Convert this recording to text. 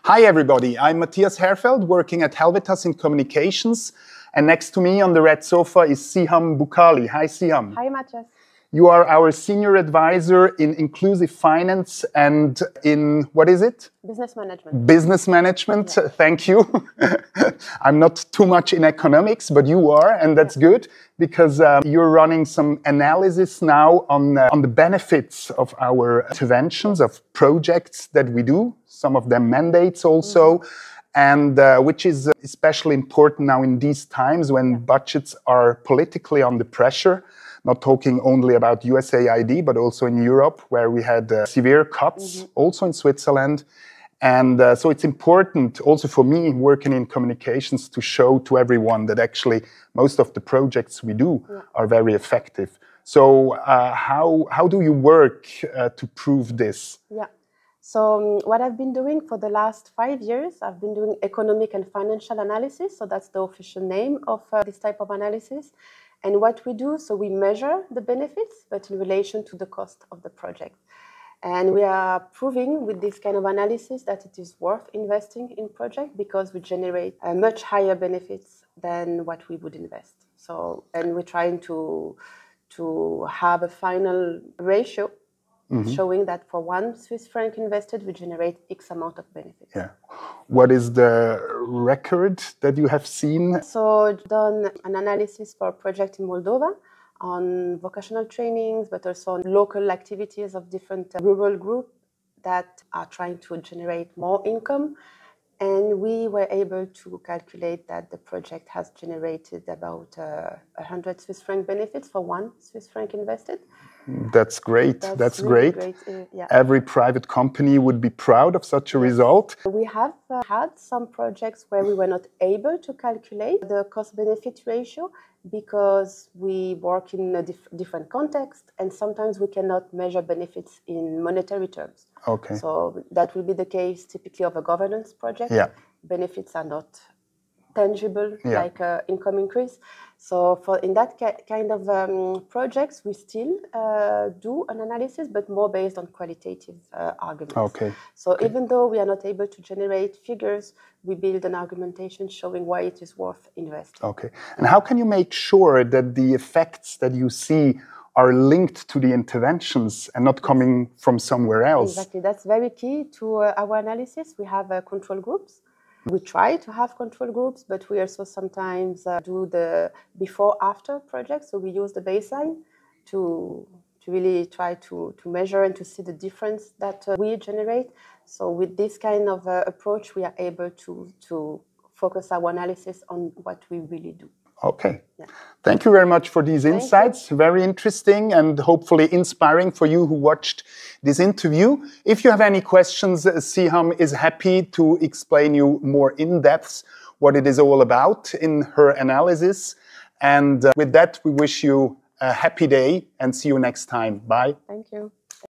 Hi everybody, I'm Matthias Herfeldt, working at Helvetas in communications, and next to me on the red sofa is Siham Boukhali. Hi Siham. Hi Matthias. You are our senior advisor in inclusive finance and in, what is it? Business management. Business management, yeah. Thank you. I'm not too much in economics, but you are, and that's good, because you're running some analysis now on the benefits of our interventions, of projects that we do, some of them mandates also, and which is especially important now in these times when budgets are politically under pressure. Not talking only about USAID, but also in Europe, where we had severe cuts, also in Switzerland. And so it's important also for me, working in communications, to show to everyone that actually most of the projects we do are very effective. So how do you work to prove this? Yeah. So what I've been doing for the last 5 years, I've been doing economic and financial analysis. So that's the official name of this type of analysis. And what we do, so we measure the benefits, but in relation to the cost of the project. And we are proving with this kind of analysis that it is worth investing in project because we generate much higher benefits than what we would invest. So, and we're trying to have a final ratio showing that for 1 Swiss franc invested, we generate X amount of benefits. Yeah. What is the record that you have seen? So I've done an analysis for a project in Moldova on vocational trainings, but also on local activities of different rural groups that are trying to generate more income. And we were able to calculate that the project has generated about 100 Swiss franc benefits for 1 Swiss franc invested. That's great. That's really great. Yeah. Every private company would be proud of such a result. We have had some projects where we were not able to calculate the cost-benefit ratio because we work in a different context, and sometimes we cannot measure benefits in monetary terms. Okay. So that will be the case typically of a governance project. Yeah. Benefits are not tangible, like income increase. So in that kind of projects, we still do an analysis, but more based on qualitative arguments. Okay. So even though we are not able to generate figures, we build an argumentation showing why it is worth investing. Okay. And how can you make sure that the effects that you see are linked to the interventions and not coming from somewhere else? Exactly. That's very key to our analysis. We have control groups. We try to have control groups, but we also sometimes do the before-after project. So we use the baseline to really try to measure and to see the difference that we generate. So with this kind of approach, we are able to focus our analysis on what we really do. Okay. Yeah. Thank you very much for these insights. Very interesting and hopefully inspiring for you who watched this interview. If you have any questions, Siham is happy to explain you more in depth what it is all about in her analysis. And with that, we wish you a happy day and see you next time. Bye. Thank you.